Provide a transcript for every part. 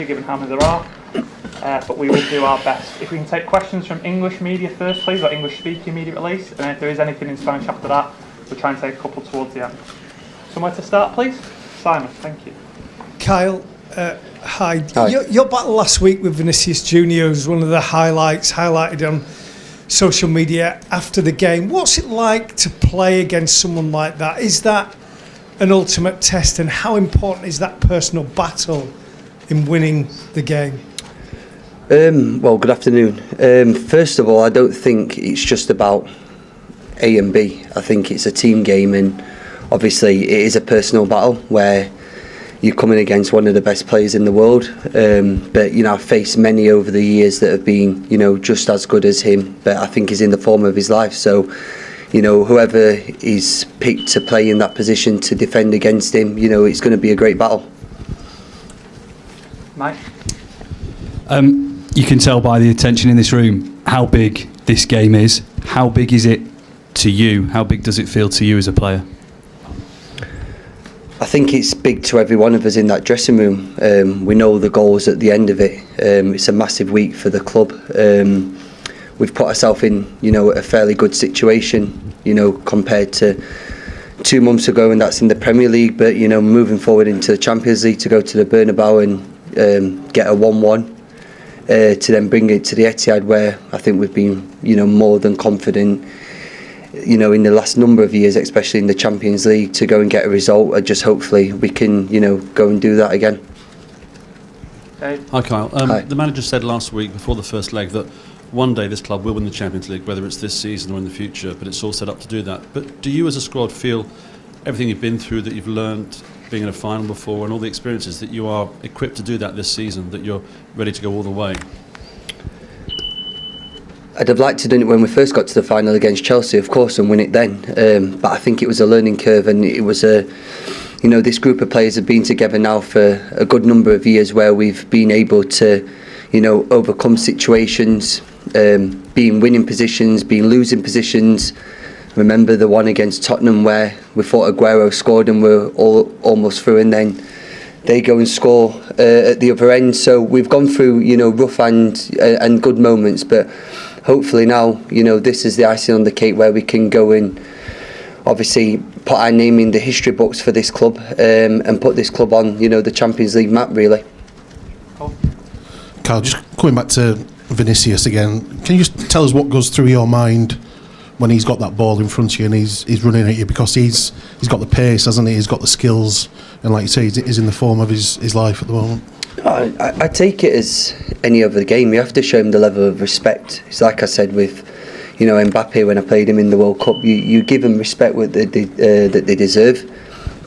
given how many there are, but we will do our best. If we can take questions from English media first, please, or English speaking media at least, and if there is anything in Spanish after that, we'll try and take a couple towards the end. Somewhere to start, please? Simon, thank you. Kyle, hi. Hi. Your battle last week with Vinicius Junior was one of the highlights highlighted on social media after the game. What's it like to play against someone like that? Is that an ultimate test, and how important is that personal battle in winning the game? Well, good afternoon. First of all, I don't think it's just about A and B. I think it's a team game, and obviously it is a personal battle where you're coming against one of the best players in the world. But I've faced many over the years that have been just as good as him, but I think he's in the form of his life. So whoever is picked to play in that position to defend against him, it's going to be a great battle. Mike? You can tell by the attention in this room how big this game is. How big is it to you? How big does it feel to you as a player? I think it's big to every one of us in that dressing room. We know the goals at the end of it. It's a massive week for the club. We've put ourselves in, a fairly good situation, compared to 2 months ago, and that's in the Premier League. But moving forward into the Champions League, to go to the Bernabeu and get a 1-1, to then bring it to the Etihad, where I think we've been, more than confident, in the last number of years, especially in the Champions League, to go and get a result. And just hopefully we can, go and do that again. Hi Kyle. Hi. The manager said last week before the first leg that one day this club will win the Champions League, whether it's this season or in the future, but it's all set up to do that. But do you as a squad feel everything you've been through, that you've learned being in a final before, and all the experiences, that you are equipped to do that this season, that you're ready to go all the way? I'd have liked to do it when we first got to the final against Chelsea, of course, and win it then. But I think it was a learning curve, and it was this group of players have been together now for a good number of years, where we've been able to, overcome situations, be in winning positions, be in losing positions. Remember the one against Tottenham where we thought Aguero scored and we're almost through, and then they go and score at the other end. So we've gone through, rough and good moments, but hopefully now, this is the icing on the cake, where we can go and obviously put our name in the history books for this club, and put this club on, the Champions League map, really. Carl, just coming back to Vinicius again, can you just tell us what goes through your mind when he's got that ball in front of you and he's running at you? Because he's got the pace, hasn't he? He's got the skills, and like you say, he's in the form of his life at the moment. I take it as any other game. You have to show him the level of respect. It's like I said with, Mbappe when I played him in the World Cup. You give them respect that they deserve,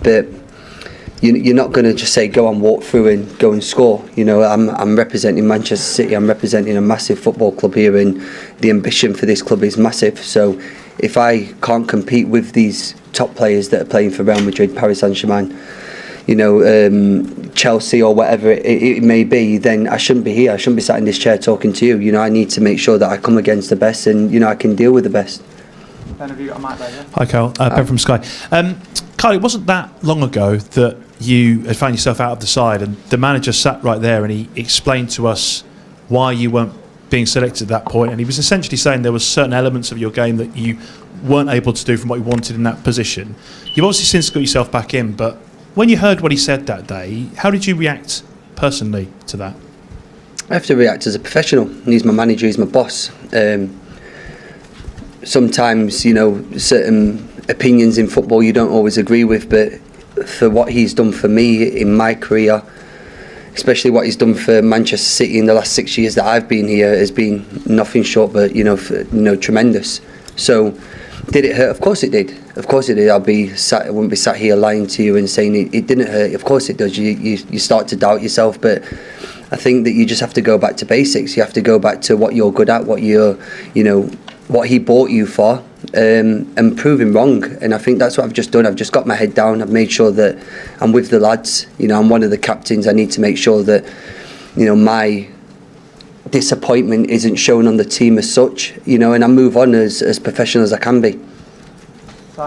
but you're not going to just say go and walk through and go and score. I'm representing Manchester City. I'm representing a massive football club here, and the ambition for this club is massive. So if I can't compete with these top players that are playing for Real Madrid, Paris Saint-Germain, Chelsea or whatever it may be, then I shouldn't be here. I shouldn't be sat in this chair talking to you. I need to make sure that I come against the best, and I can deal with the best. Ben, have you got a mic there? Yeah? Hi, Carl. Ben from Sky. Carl, it wasn't that long ago that you had found yourself out of the side, and the manager sat right there and he explained to us why you weren't being selected at that point, and he was essentially saying there were certain elements of your game that you weren't able to do from what you wanted in that position. You've obviously since got yourself back in, but when you heard what he said that day, how did you react personally to that? I have to react as a professional. He's my manager, he's my boss. Sometimes, certain opinions in football you don't always agree with, but for what he's done for me in my career, especially what he's done for Manchester City in the last 6 years that I've been here, has been nothing short but tremendous. So did it hurt? Of course it did. Of course it did. I wouldn't be sat here lying to you and saying it didn't hurt. Of course it does. You start to doubt yourself, but I think that you just have to go back to basics. You have to go back to what you're good at, what what he bought you for, and prove him wrong. And I think that's what I've just done. I've just got my head down. I've made sure that I'm with the lads. I'm one of the captains. I need to make sure that my disappointment isn't shown on the team as such. And I move on as professional as I can be.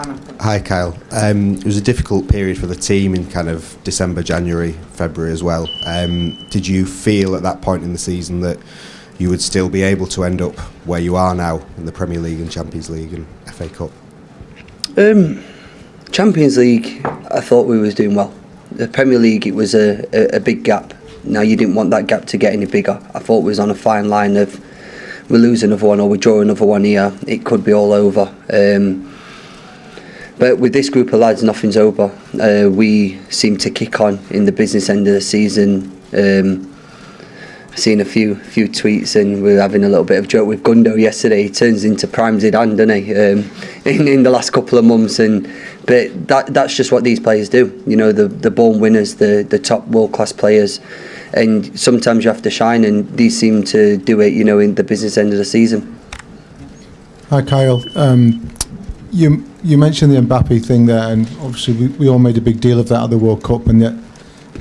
Simon. Hi, Kyle. It was a difficult period for the team in kind of December, January, February as well. Did you feel at that point in the season that you would still be able to end up where you are now in the Premier League and Champions League and FA Cup? Champions League, I thought we was doing well. The Premier League, it was a big gap. Now, you didn't want that gap to get any bigger. I thought we was on a fine line of we lose another one or we draw another one here, it could be all over. But with this group of lads, nothing's over. We seem to kick on in the business end of the season. I've seen a few tweets, and we were having a little bit of joke with Gundo yesterday. He turns into Prime Zidane, doesn't he? In the last couple of months, but that's just what these players do. You know, the born winners, the top world class players, and sometimes you have to shine, and these seem to do it. You know, in the business end of the season. Hi, Kyle. You mentioned the Mbappe thing there, and obviously we all made a big deal of that at the World Cup, and yet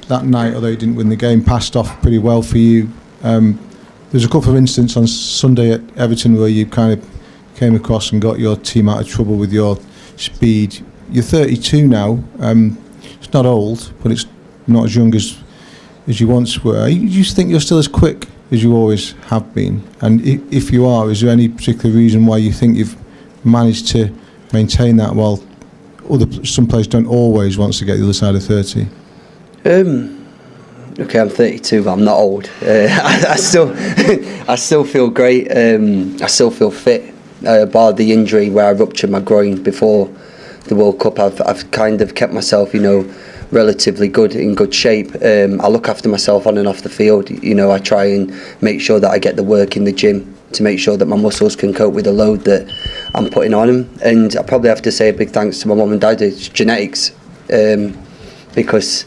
that night, although you didn't win the game, passed off pretty well for you. There's a couple of instances on Sunday at Everton where you kind of came across and got your team out of trouble with your speed. You're 32 now. It's not old, but it's not as young as you once were. You just think you're still as quick as you always have been? And if you are, is there any particular reason why you think you've managed to maintain that while some players don't always want to get the other side of 30? Okay, I'm 32, but I'm not old. I still feel great. I still feel fit. Bar the injury where I ruptured my groin before the World Cup, I've kind of kept myself, you know, relatively in good shape. I look after myself on and off the field. You know, I try and make sure that I get the work in the gym to make sure that my muscles can cope with the load that I'm putting on them. And I probably have to say a big thanks to my mum and dad. It's genetics, because,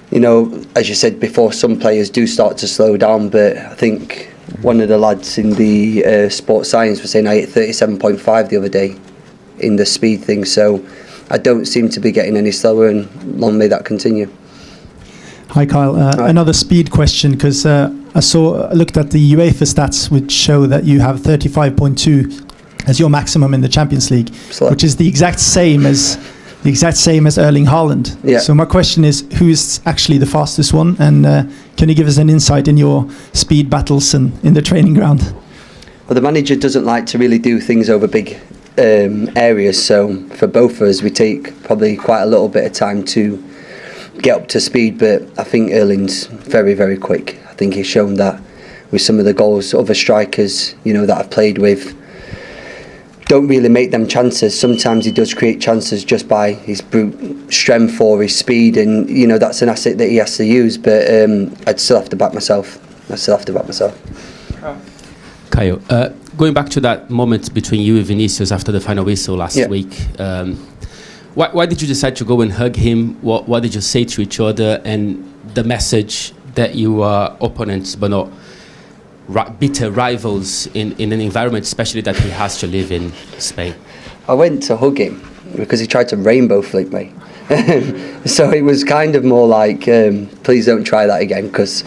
you know, as you said before, some players do start to slow down, but I think one of the lads in the sports science was saying I hit 37.5 the other day in the speed thing, so I don't seem to be getting any slower, and long may that continue. Hi, Kyle. Another speed question, because I looked at the Uefa stats, which show that you have 35.2 as your maximum in the Champions League, which is the exact same as Erling Haaland. Yeah. So my question is, who is actually the fastest one, and can you give us an insight in your speed battles and in the training ground? Well, the manager doesn't like to really do things over big areas, so for both of us we take probably quite a little bit of time to get up to speed, but I think Erling's very, very quick. I think he's shown that with some of the goals. Other strikers, you know, that I've played with don't really make them chances. Sometimes he does create chances just by his brute strength or his speed, and you know, that's an asset that he has to use, but I'd still have to back myself. Caio, going back to that moment between you and Vinicius after the final whistle last week, why did you decide to go and hug him? What did you say to each other, and the message that you are opponents but not bitter rivals in an environment, especially that he has to live in Spain? I went to hug him because he tried to rainbow flick me. So it was kind of more like, please don't try that again, because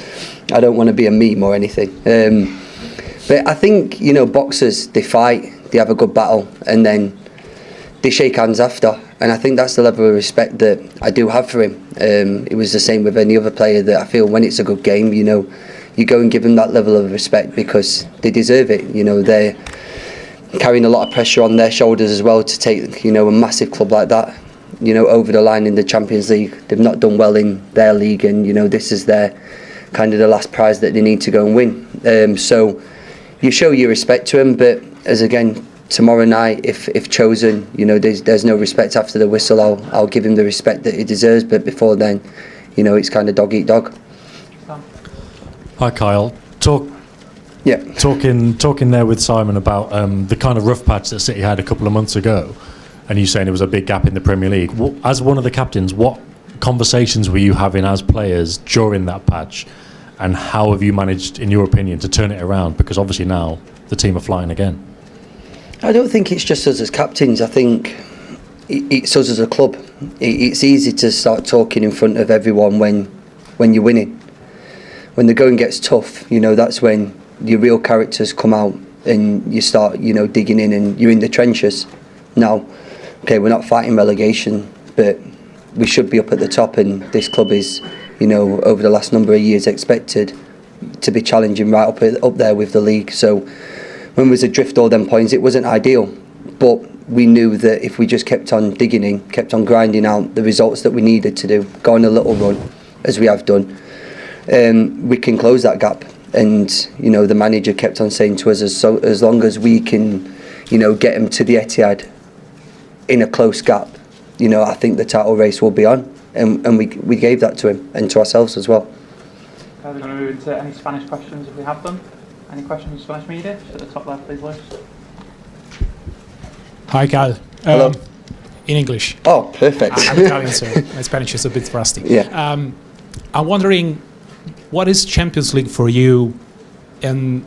I don't want to be a meme or anything. But I think, you know, boxers, they fight, they have a good battle, and then they shake hands after. And I think that's the level of respect that I do have for him. It was the same with any other player, that I feel when it's a good game, you know, you go and give them that level of respect because they deserve it. You know, they're carrying a lot of pressure on their shoulders as well to take, you know, a massive club like that, you know, over the line in the Champions League. They've not done well in their league, and, you know, this is their kind of the last prize that they need to go and win. So you show your respect to him, but as again, tomorrow night, if chosen, you know, there's no respect after the whistle. I'll give him the respect that he deserves, but before then, you know, it's kind of dog eat dog. Hi, Kyle. Talking there with Simon about the kind of rough patch that City had a couple of months ago, and you saying there was a big gap in the Premier League. As one of the captains, what conversations were you having as players during that patch, and how have you managed, in your opinion, to turn it around? Because obviously now the team are flying again. I don't think it's just us as captains. I think it's us as a club. It's easy to start talking in front of everyone when you're winning. When the going gets tough, you know, that's when your real characters come out and you start, you know, digging in, and you're in the trenches. Now, okay, we're not fighting relegation, but we should be up at the top, and this club is, over the last number of years expected to be challenging right up there with the league. So when we was adrift all them points, it wasn't ideal, but we knew that if we just kept on digging in, kept on grinding out the results that we needed to do, go on a little run, as we have done, we can close that gap. And the manager kept on saying to us, as long as we can, get him to the Etihad in a close gap, I think the title race will be on. And we gave that to him and to ourselves as well. Okay, we're going to move into any Spanish questions if we have them. Any questions from Spanish media? Just at the top left, please, Lewis. Hi, Carl. Hello. In English. Oh, perfect. I'm Italian, so my Spanish is a bit rusty. Yeah. I'm wondering, what is Champions League for you? And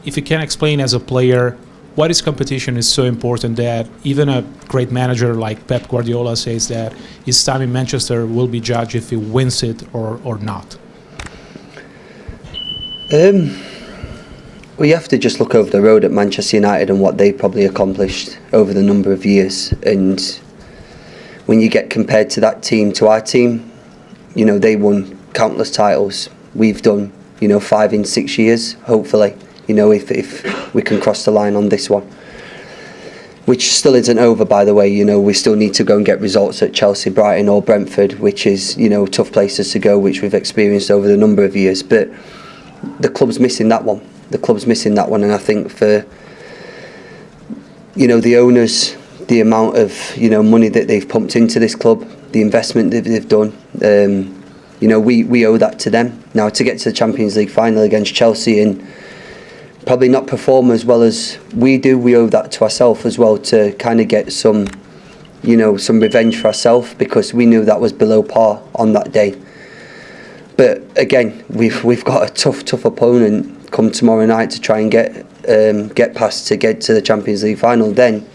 if you can explain as a player, why this competition is so important that even a great manager like Pep Guardiola says that his time in Manchester will be judged if he wins it or not? Well, you have to just look over the road at Manchester United and what they've probably accomplished over the number of years. And when you get compared to that team, to our team, they won countless titles. We've done, 5 in 6 years, hopefully, if we can cross the line on this one. Which still isn't over, by the way. We still need to go and get results at Chelsea, Brighton or Brentford, which is, tough places to go, which we've experienced over the number of years. But the club's missing that one. And I think for the owners, the amount of money that they've pumped into this club, the investment that they've done, we owe that to them. Now, to get to the Champions League final against Chelsea and probably not perform as well as we do, we owe that to ourselves as well, to kind of get some revenge for ourselves, because we knew that was below par on that day. But again, we've got a tough opponent come tomorrow night to try and get past to get to the Champions League final. Then,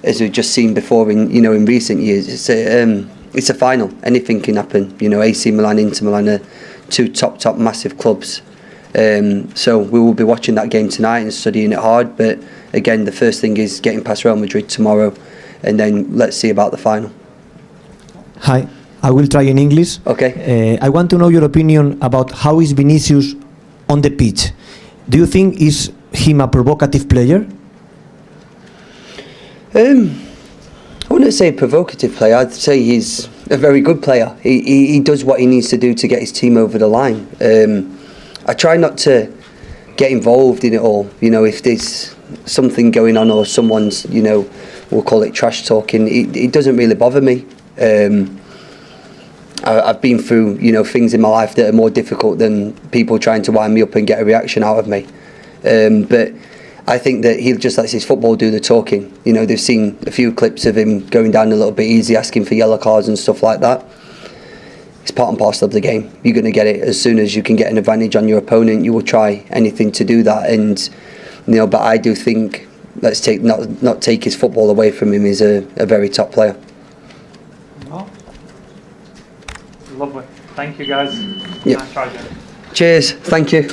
as we've just seen before in recent years, it's a final. Anything can happen. AC Milan, Inter Milan are two top massive clubs. So we will be watching that game tonight and studying it hard. But again, the first thing is getting past Real Madrid tomorrow, and then let's see about the final. Hi. I will try in English. Okay. I want to know your opinion about how is Vinicius on the pitch. Do you think is him a provocative player? I wouldn't say provocative player. I'd say he's a very good player. He does what he needs to do to get his team over the line. I try not to get involved in it all. If there's something going on or someone's, we'll call it trash talking, it doesn't really bother me. I've been through, things in my life that are more difficult than people trying to wind me up and get a reaction out of me. But I think that he just lets his football do the talking. They've seen a few clips of him going down a little bit easy, asking for yellow cards and stuff like that. It's part and parcel of the game. You're going to get it as soon as you can get an advantage on your opponent. You will try anything to do that. And but I do think not take his football away from him. He's a very top player. Lovely. Thank you, guys. Yep. Nice try, Jim. Cheers. Thank you.